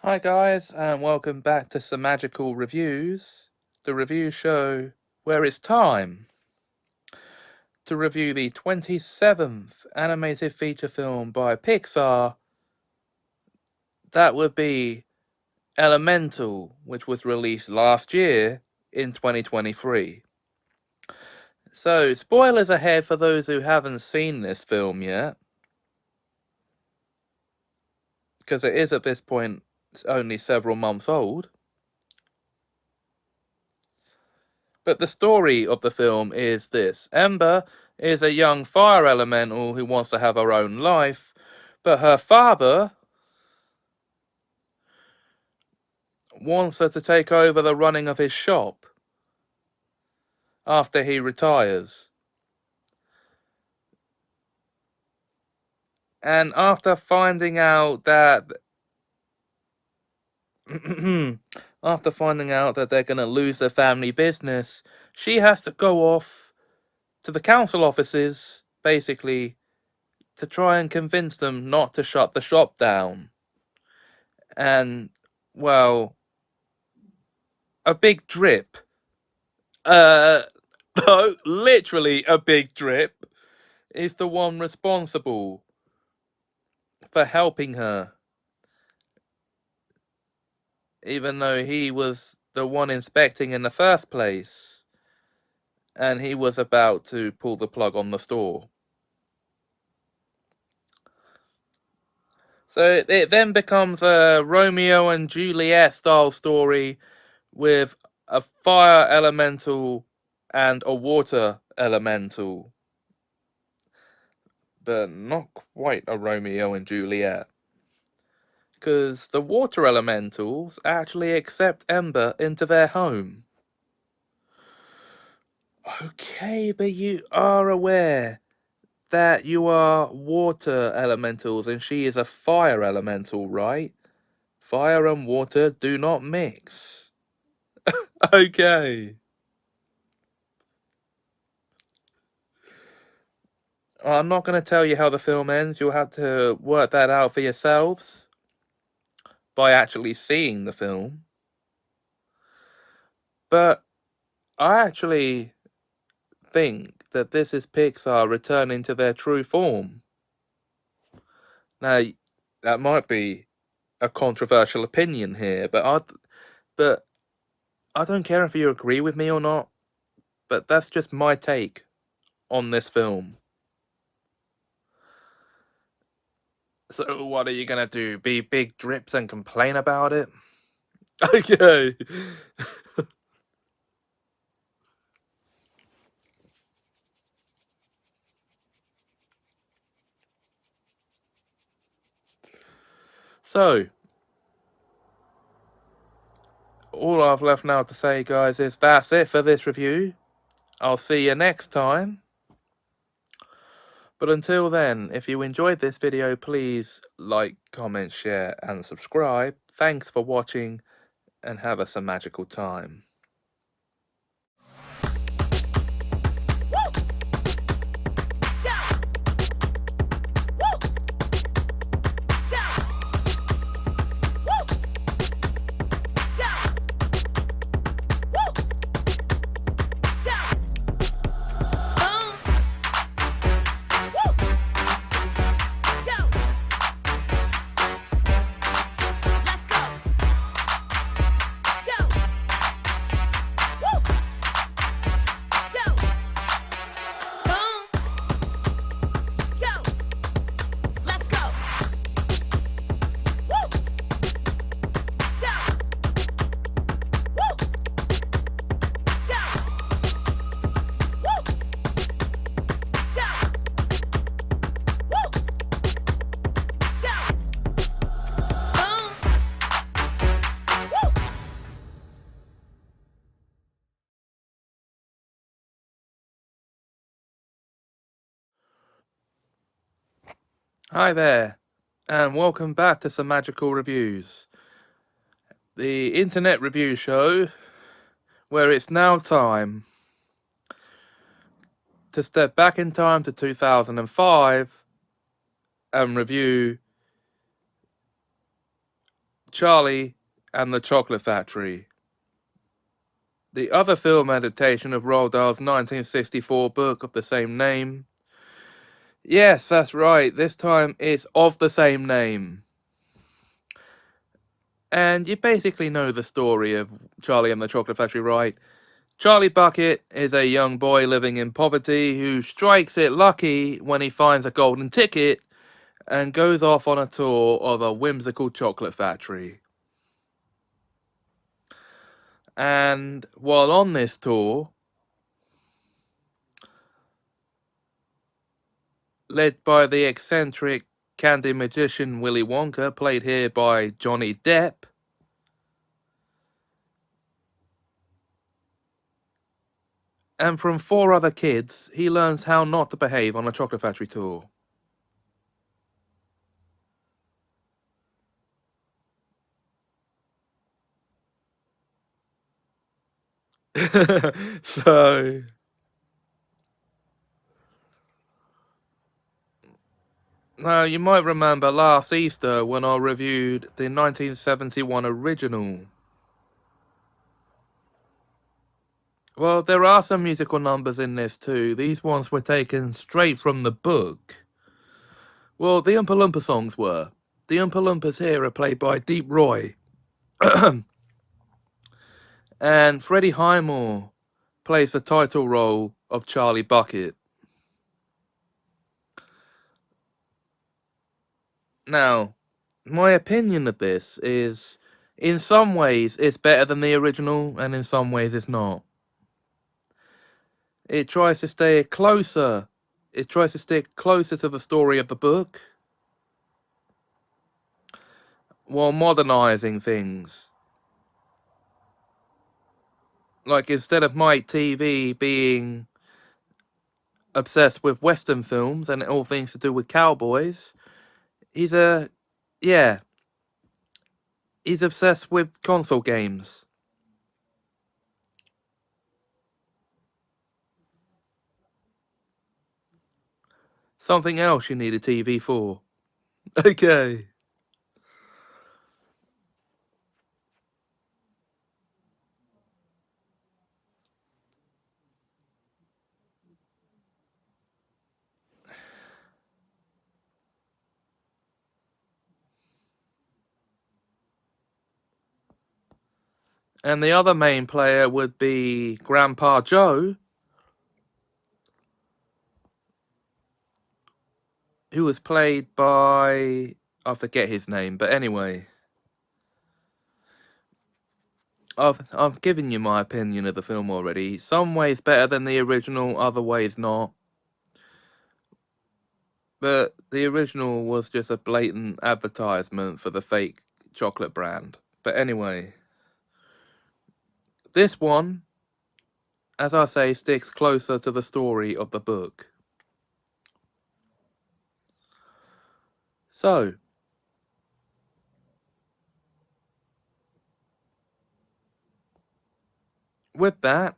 Hi guys, and welcome back to Semajical Reviews, the review show where it's time to review the 27th animated feature film by Pixar. That would be Elemental, which was released last year in 2023. So, spoilers ahead for those who haven't seen this film yet, because it is at this point only several months old. But the story of the film is this. Ember is a young fire elemental who wants to have her own life, but her father wants her to take over the running of his shop after he retires. And after finding out that they're going to lose their family business, she has to go off to the council offices, basically, to try and convince them not to shut the shop down. And, well, a big drip. Uh, no, literally a big drip is the one responsible for helping her, even though he was the one inspecting in the first place, and he was about to pull the plug on the store. So it then becomes a Romeo and Juliet style story with a fire elemental and a water elemental, but not quite a Romeo and Juliet. Because the water elementals actually accept Ember into their home. Okay, but you are aware that you are water elementals and she is a fire elemental, right? Fire and water do not mix. Okay. I'm not going to tell you how the film ends. You'll have to work that out for yourselves by actually seeing the film. But I actually think that this is Pixar returning to their true form. Now, that might be a controversial opinion here, but I don't care if you agree with me or not, but that's just my take on this film. So what are you gonna do? Be big drips and complain about it? Okay. So, all I've left now to say, guys, is that's it for this review. I'll see you next time. But until then, if you enjoyed this video, please like, comment, share, and subscribe. Thanks for watching, and have a magical time. Hi there, and welcome back to Semajical Reviews, the internet review show where it's now time to step back in time to 2005 and review Charlie and the Chocolate Factory. The other film adaptation of Roald Dahl's 1964 book of the same name. Yes, that's right, this time it's of the same name. And you basically know the story of Charlie and the Chocolate Factory, right? Charlie Bucket is a young boy living in poverty who strikes it lucky when he finds a golden ticket and goes off on a tour of a whimsical chocolate factory. And while on this tour, led by the eccentric candy magician Willy Wonka, played here by Johnny Depp, and from 4 other kids, he learns how not to behave on a chocolate factory tour. So, now you might remember last Easter when I reviewed the 1971 original. Well, there are some musical numbers in this too. These ones were taken straight from the book. Well, the Oompa Loompa songs were. The Oompa Loompas here are played by Deep Roy. And Freddie Highmore plays the title role of Charlie Bucket. Now, my opinion of this is, in some ways it's better than the original, and in some ways it's not. It tries to stay closer. It tries to stick closer to the story of the book, while modernizing things. Like, instead of Mike TV being obsessed with Western films and all things to do with cowboys, he's obsessed with console games. Something else you need a TV for. Okay. And the other main player would be Grandpa Joe, who was played by... I forget his name, but anyway. I've given you my opinion of the film already. Some ways better than the original, other ways not. But the original was just a blatant advertisement for the fake chocolate brand. But anyway, this one, as I say, sticks closer to the story of the book. So, with that,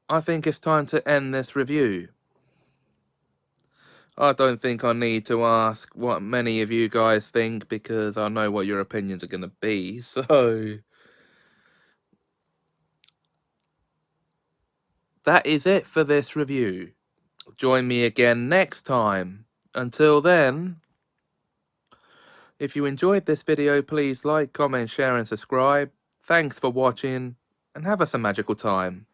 I think it's time to end this review. I don't think I need to ask what many of you guys think, because I know what your opinions are going to be, so... that is it for this review. Join me again next time. Until then, if you enjoyed this video, please like, comment, share and subscribe. Thanks for watching, and have us a magical time.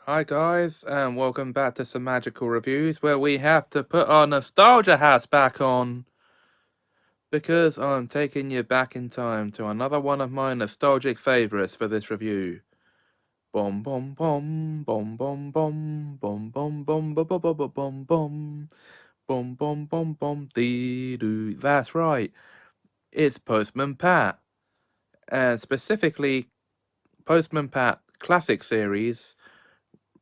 Hi guys, and welcome back to Semajical Reviews, where we have to put our nostalgia hats back on, because I'm taking you back in time to another one of my nostalgic favourites for this review. Bom bom bom, bom bom bom, bom bom bom, bom bom bom bom bom, bom bom bom bom, dee doo. That's right, it's Postman Pat, and specifically Postman Pat Classic Series,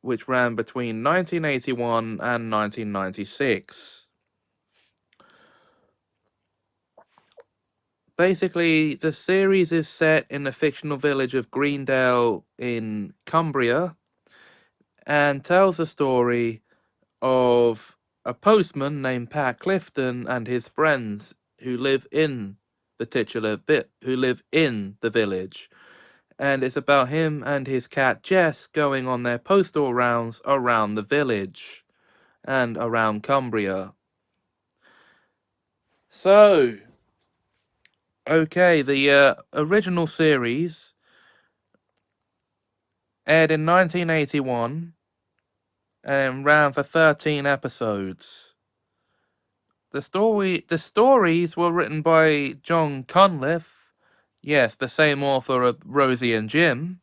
which ran between 1981 and 1996. Basically, the series is set in the fictional village of Greendale in Cumbria and tells the story of a postman named Pat Clifton and his friends who live in the titular bit, who live in the village. And it's about him and his cat Jess going on their postal rounds around the village and around Cumbria. So, okay, the original series aired in 1981 and ran for 13 episodes. The stories were written by John Cunliffe, yes, the same author of Rosie and Jim,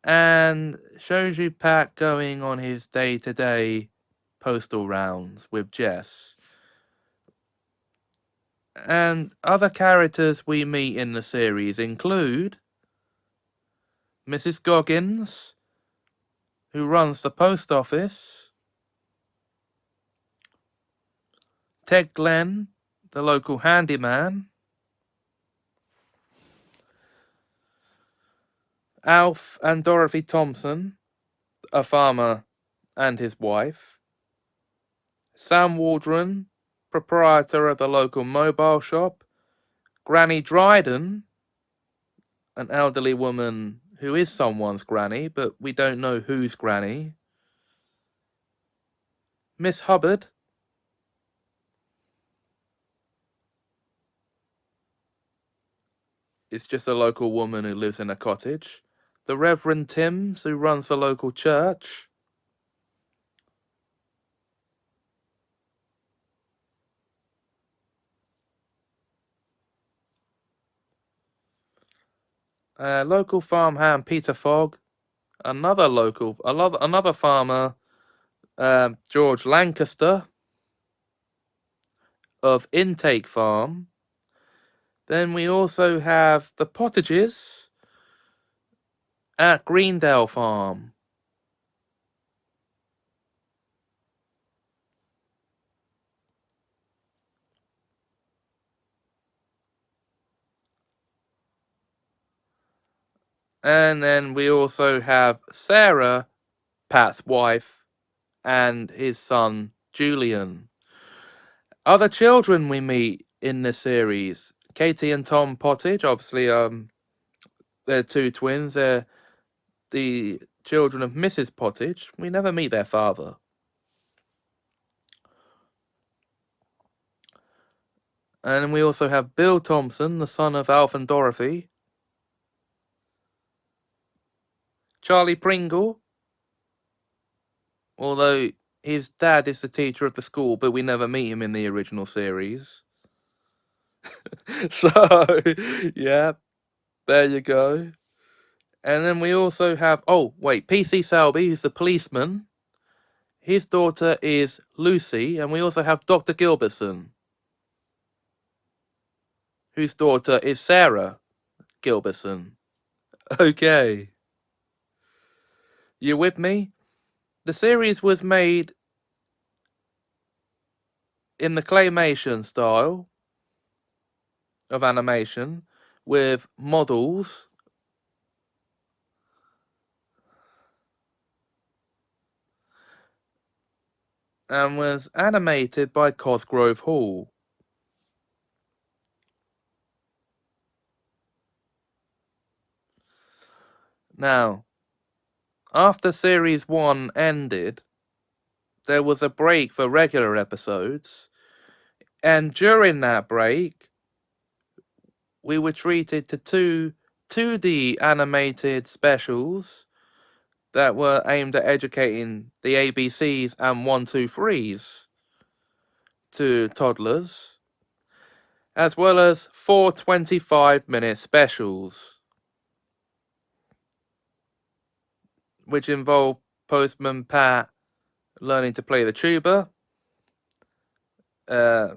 and shows you Pat going on his day-to-day postal rounds with Jess. And other characters we meet in the series include Mrs. Goggins, who runs the post office, Ted Glenn, the local handyman, Alf and Dorothy Thompson, a farmer and his wife, Sam Waldron, proprietor of the local mobile shop, Granny Dryden, an elderly woman who is someone's granny, but we don't know whose granny, Miss Hubbard, is just a local woman who lives in a cottage, the Reverend Timms, who runs the local church, local farmhand Peter Fogg, another farmer, George Lancaster of Intake Farm. Then we also have the Pottages at Greendale Farm. And then we also have Sarah, Pat's wife, and his son Julian. Other children we meet in the series: Katie and Tom Pottage, obviously, they're two twins. They're the children of Mrs. Pottage. We never meet their father. And we also have Bill Thompson, the son of Alf and Dorothy, Charlie Pringle, although his dad is the teacher of the school, but we never meet him in the original series. So, yeah, there you go. And then we also have, oh, wait, PC Selby, who's the policeman. His daughter is Lucy, and we also have Dr. Gilbertson, whose daughter is Sarah Gilbertson. Okay, you with me? The series was made in the claymation style of animation with models and was animated by Cosgrove Hall. Now, after Series 1 ended, there was a break for regular episodes, and during that break, we were treated to two 2D animated specials that were aimed at educating the ABCs and 1, 2, 3s to toddlers, as well as 4 25-minute specials, which involve Postman Pat learning to play the tuba,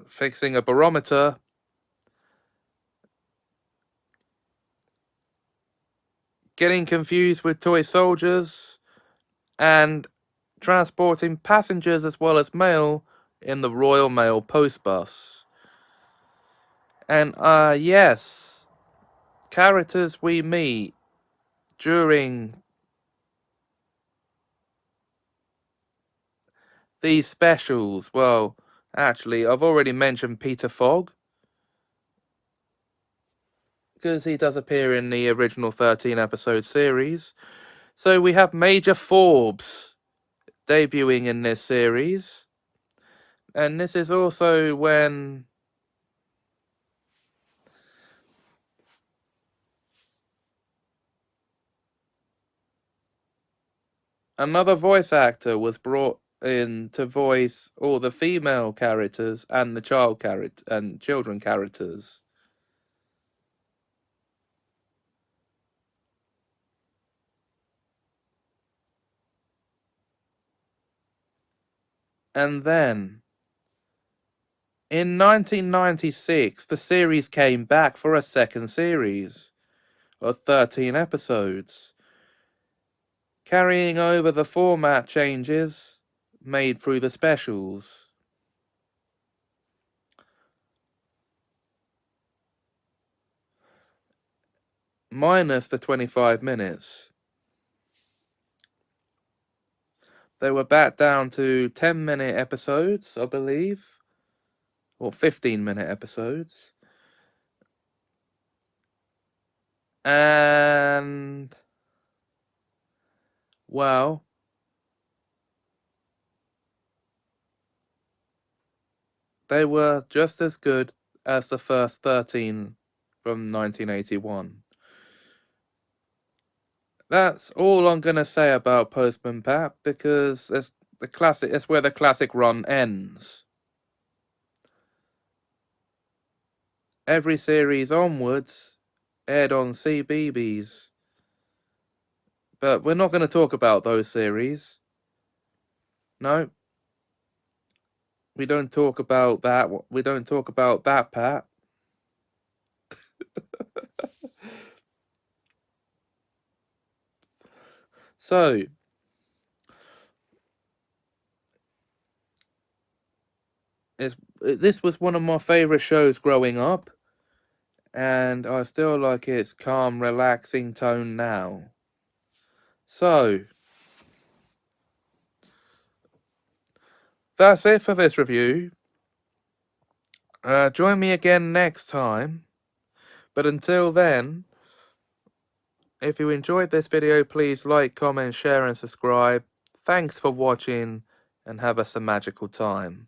fixing a barometer, getting confused with toy soldiers, and transporting passengers as well as mail in the Royal Mail Post Bus. And yes, characters we meet during these specials, well, actually, I've already mentioned Peter Fogg, because he does appear in the original 13-episode series. So we have Major Forbes debuting in this series. And this is also when another voice actor was brought in to voice all the female characters and the children characters. And then in 1996, the series came back for a second series of 13 episodes, carrying over the format changes made through the specials. Minus the 25 minutes. They were back down to 10-minute episodes, I believe, or 15-minute episodes. And, well, they were just as good as the first 13 from 1981. That's all I'm gonna say about Postman Pat, because it's where the classic run ends. Every series onwards aired on CBeebies, but we're not going to talk about those series. No, we don't talk about that. We don't talk about that, Pat. So, this was one of my favorite shows growing up, and I still like its calm, relaxing tone now. So, that's it for this review. Join me again next time. But until then, if you enjoyed this video, please like, comment, share, and subscribe. Thanks for watching, and have a Semajical time.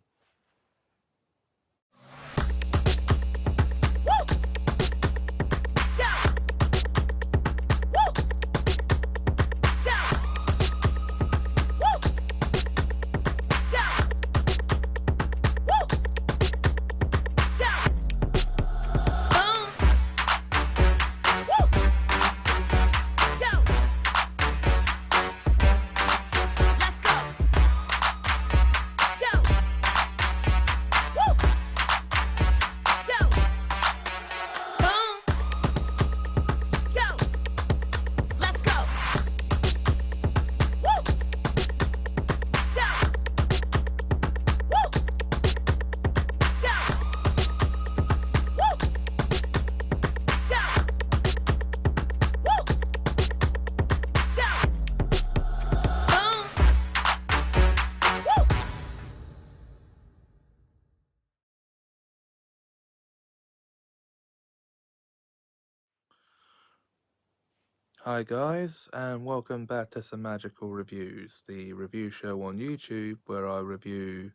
Hi guys, and welcome back to Semajical Reviews, the review show on YouTube where I review,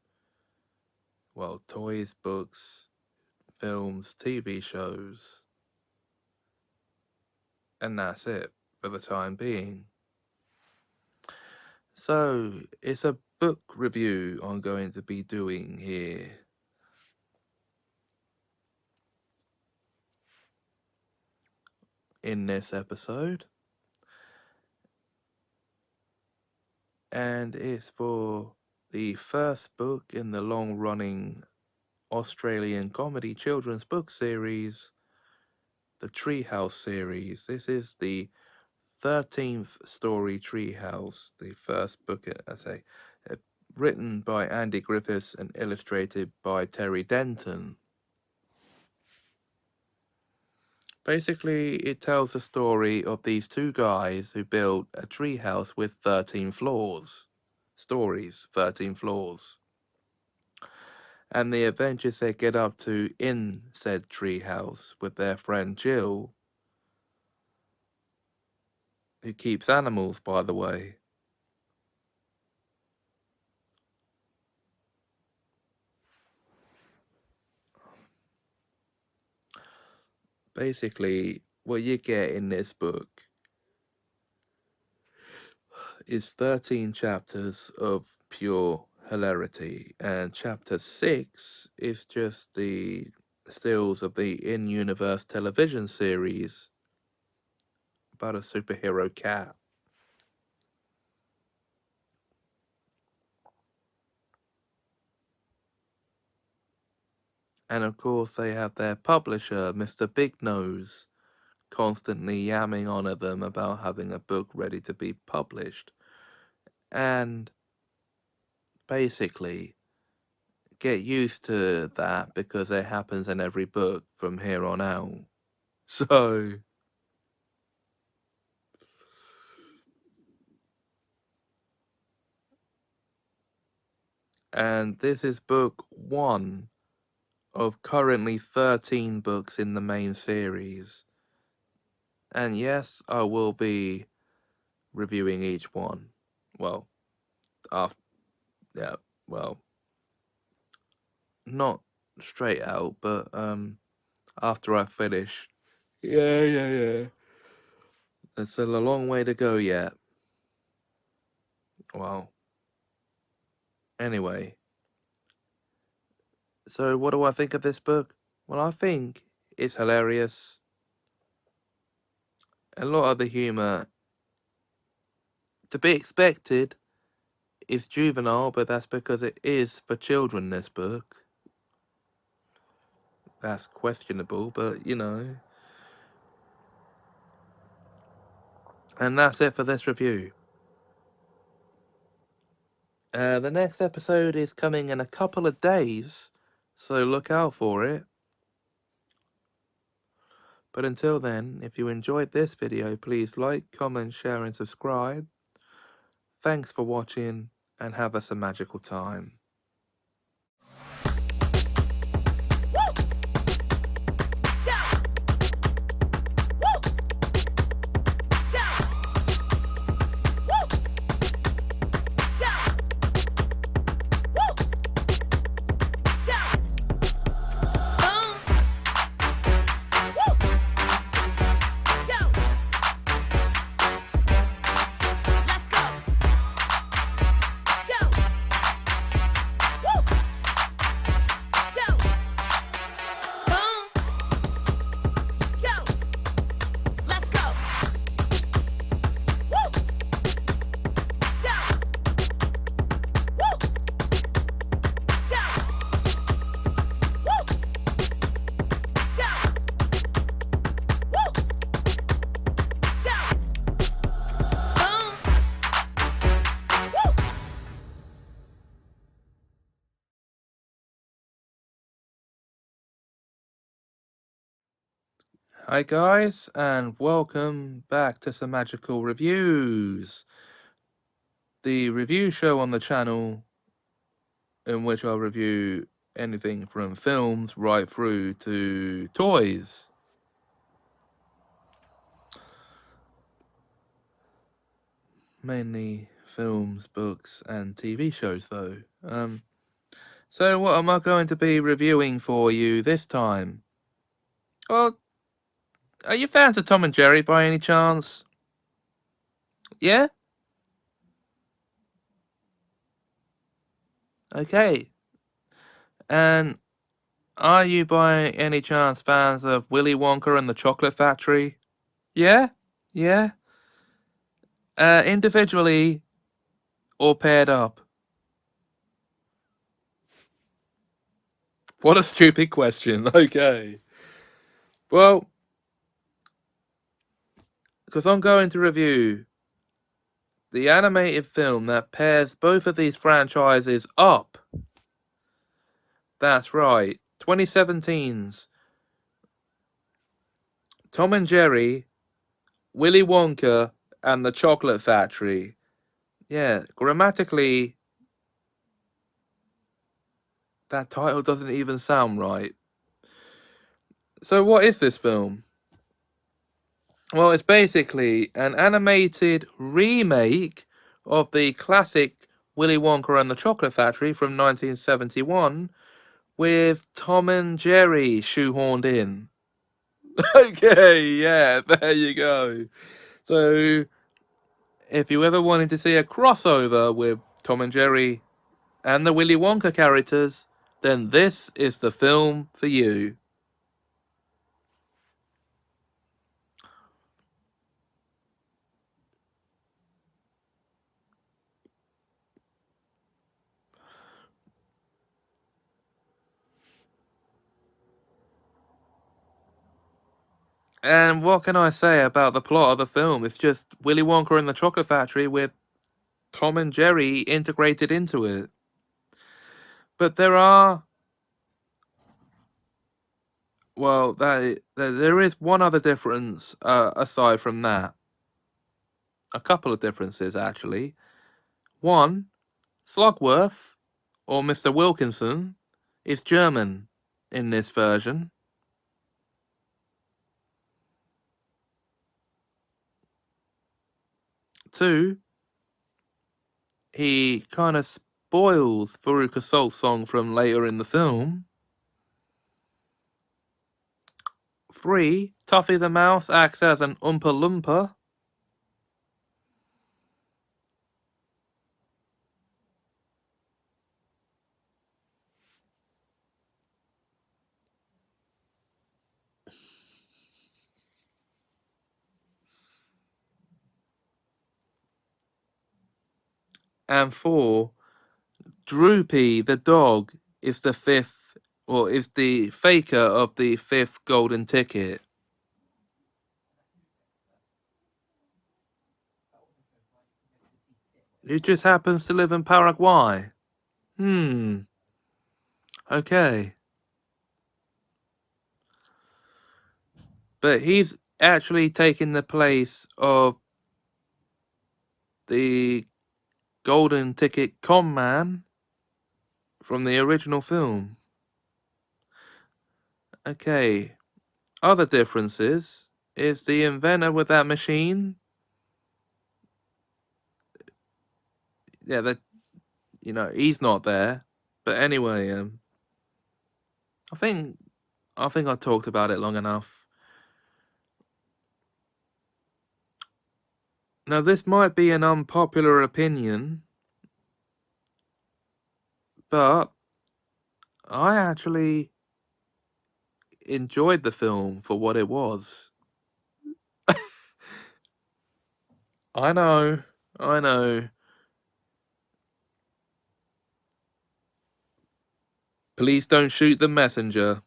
well, toys, books, films, TV shows, and that's it for the time being. So, it's a book review I'm going to be doing here. In this episode. And it's for the first book in the long-running Australian comedy children's book series, the Treehouse series. This is the 13th story Treehouse, the first book, written by Andy Griffiths and illustrated by Terry Denton. Basically, it tells the story of these two guys who built a treehouse with 13 floors. 13 floors. And the adventures they get up to in said treehouse with their friend Jill, who keeps animals, by the way. Basically, what you get in this book is 13 chapters of pure hilarity, and chapter 6 is just the stills of the in-universe television series about a superhero cat. And of course they have their publisher, Mr. Big Nose, constantly yamming on at them about having a book ready to be published. And basically, get used to that because it happens in every book from here on out. So, and this is book 1 of currently 13 books in the main series. And yes, I will be reviewing each one. Well, after, yeah, well, not straight out, but after I finish. Yeah. There's still a long way to go yet. Well, anyway. So what do I think of this book? Well, I think it's hilarious. A lot of the humour, to be expected, is juvenile, but that's because it is for children, this book. That's questionable, but you know. And that's it for this review. The next episode is coming in a couple of days, so look out for it. But until then, if you enjoyed this video, please like, comment, share and subscribe. Thanks for watching and have us a magical time. Hi guys, and welcome back to Semajical Reviews, the review show on the channel in which I'll review anything from films right through to toys. Mainly films, books, and TV shows though. So what am I going to be reviewing for you this time? Well, are you fans of Tom and Jerry by any chance? Yeah? Okay. And are you by any chance fans of Willy Wonka and the Chocolate Factory? Yeah? Yeah? Individually or paired up? What a stupid question. Okay. Well, because I'm going to review the animated film that pairs both of these franchises up. That's right. 2017's Tom and Jerry, Willy Wonka, and the Chocolate Factory. Yeah, grammatically, that title doesn't even sound right. So, what is this film? Well, it's basically an animated remake of the classic Willy Wonka and the Chocolate Factory from 1971 with Tom and Jerry shoehorned in. Okay, yeah, there you go. So, if you ever wanted to see a crossover with Tom and Jerry and the Willy Wonka characters, then this is the film for you. And what can I say about the plot of the film? It's just Willy Wonka and the Chocolate Factory with Tom and Jerry integrated into it. But there is one other difference aside from that. A couple of differences, actually. One, Slugworth, or Mr. Wilkinson, is German in this version. Two, he kind of spoils Veruca Salt's song from later in the film. Three, Tuffy the Mouse acts as an Oompa Loompa. And four, Droopy the dog is the fifth, or is the faker of the fifth golden ticket. Who just happens to live in Paraguay. Okay. But he's actually taking the place of the golden ticket con man from the original film. Okay. Other differences is the inventor with that machine. Yeah, he's not there. But anyway, I think I talked about it long enough. Now, this might be an unpopular opinion, but I actually enjoyed the film for what it was. I know. Please don't shoot the messenger.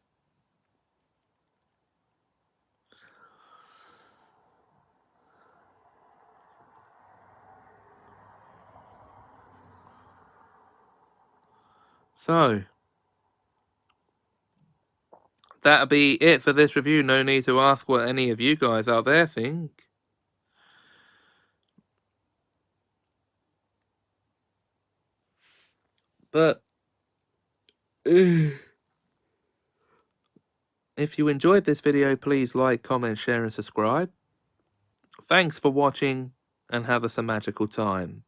So, that'll be it for this review. No need to ask what any of you guys out there think. But if you enjoyed this video, please like, comment, share, and subscribe. Thanks for watching, and have a Semajical time.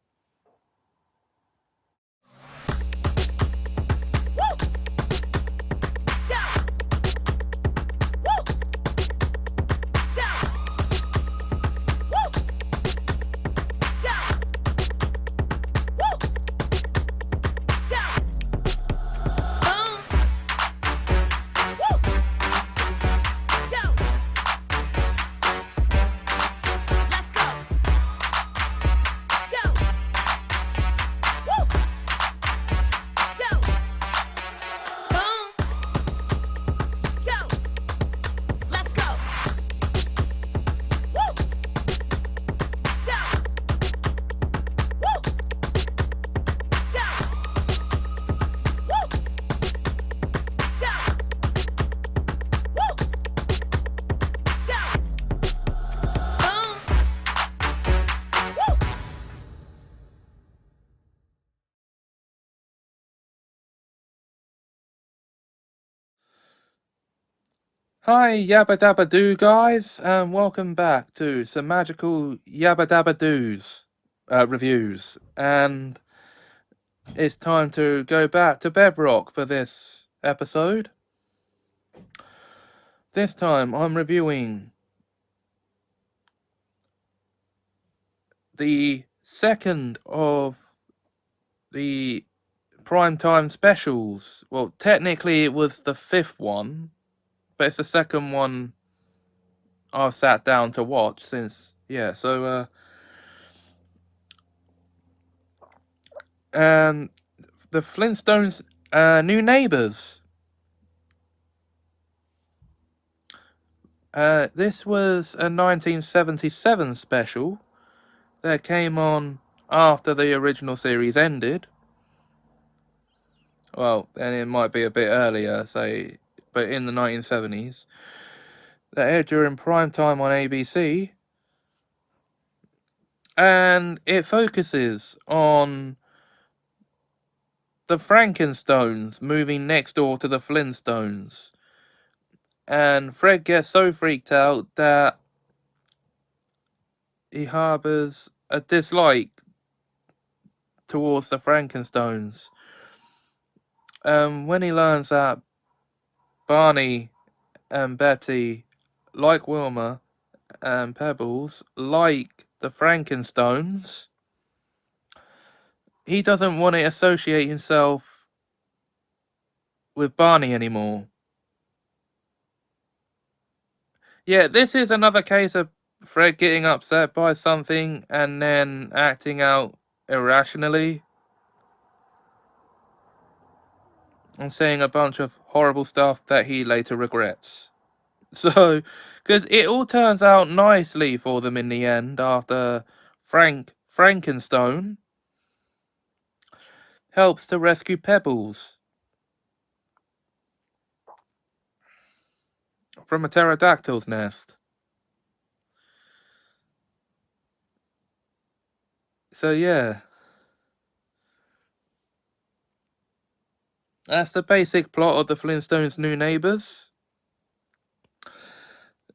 Hi, Yabba Dabba Doo, guys, and welcome back to Semajical Yabba Dabba Doo's reviews. And it's time to go back to Bedrock for this episode. This time I'm reviewing the second of the primetime specials. Well, technically it was the fifth one, but it's the second one I've sat down to watch since, and the Flintstones New Neighbors. This was a 1977 special that came on after the original series ended. Well, and it might be a bit earlier, say, but in the 1970s. That aired during prime time on ABC. And it focuses on the Frankenstones moving next door to the Flintstones. And Fred gets so freaked out that he harbors a dislike towards the Frankenstones. When he learns that Barney and Betty, like Wilma and Pebbles, like the Frankenstones, he doesn't want to associate himself with Barney anymore. Yeah, this is another case of Fred getting upset by something and then acting out irrationally and saying a bunch of horrible stuff that he later regrets. So, because it all turns out nicely for them in the end after Frankenstone helps to rescue Pebbles from a pterodactyl's nest. So yeah, that's the basic plot of the Flintstones' New Neighbors.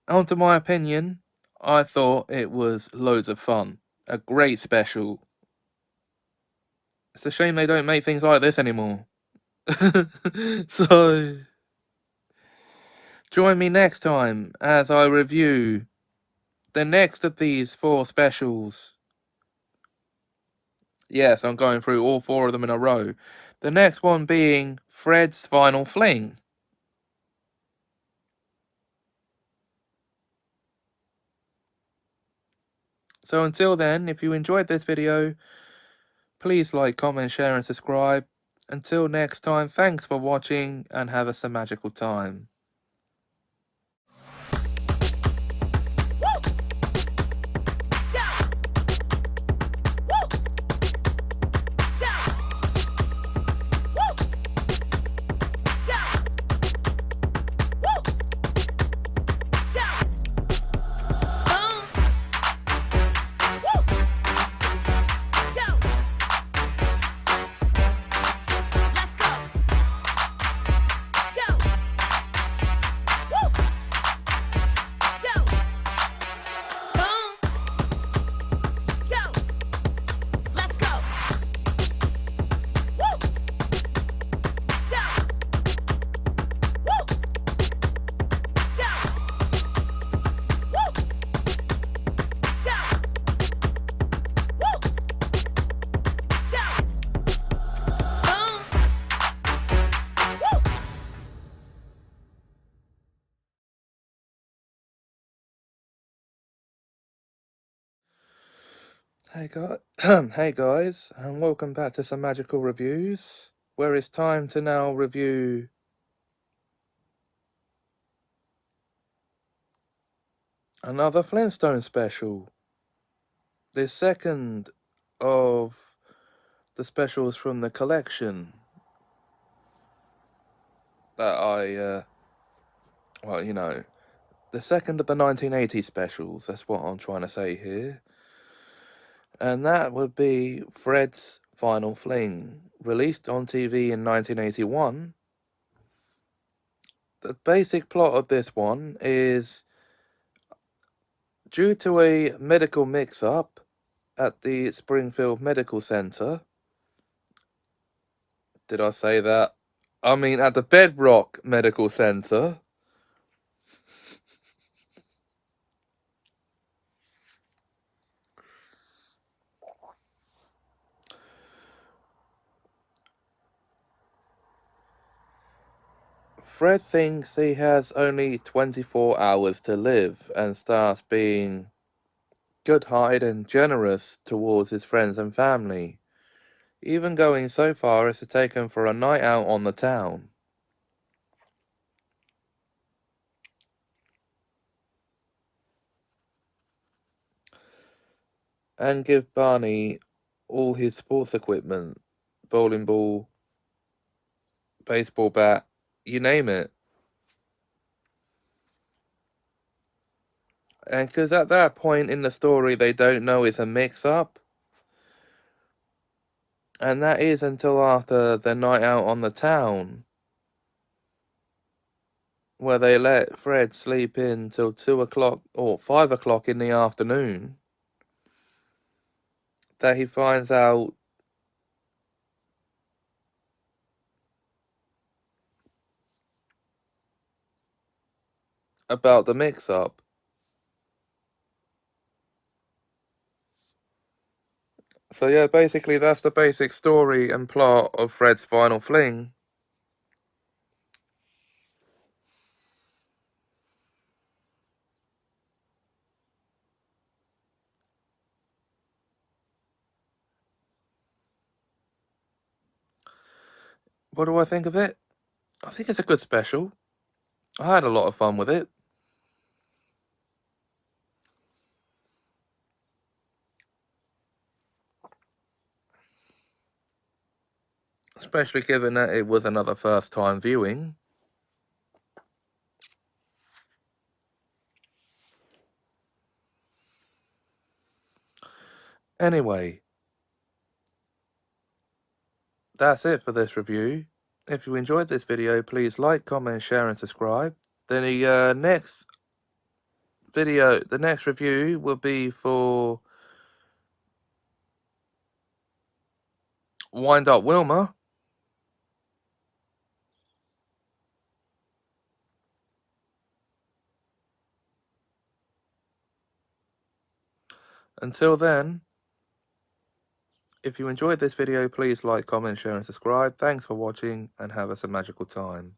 On to my opinion, I thought it was loads of fun. A great special. It's a shame they don't make things like this anymore. So, join me next time as I review the next of these 4 specials. Yes, I'm going through all 4 of them in a row. The next one being Fred's Final Fling. So until then, if you enjoyed this video, please like, comment, share and subscribe. Until next time, thanks for watching and have a magical time. Hey guys, and welcome back to Semajical Reviews, where it's time to now review another Flintstone special. The second of the specials from the collection that the second of the 1980 specials, that's what I'm trying to say here. And that would be Fred's Final Fling, released on TV in 1981. The basic plot of this one is, due to a medical mix-up at the Springfield Medical Center. Did I say that? I mean, at the Bedrock Medical Center. Fred thinks he has only 24 hours to live and starts being good-hearted and generous towards his friends and family, even going so far as to take them for a night out on the town. And give Barney all his sports equipment, bowling ball, baseball bat, you name it. And because at that point in the story they don't know it's a mix-up. And that is until after the night out on the town, where they let Fred sleep in till 2 o'clock or 5 o'clock in the afternoon, that he finds out about the mix-up. So yeah, basically that's the basic story and plot of Fred's Final Fling. What do I think of it? I think it's a good special. I had a lot of fun with it. Especially given that it was another first time viewing. Anyway, that's it for this review. If you enjoyed this video, please like, comment, share and subscribe. Then the next review will be for Wind Up Wilma. Until then, if you enjoyed this video, please like, comment, share and subscribe. Thanks for watching and have a magical time.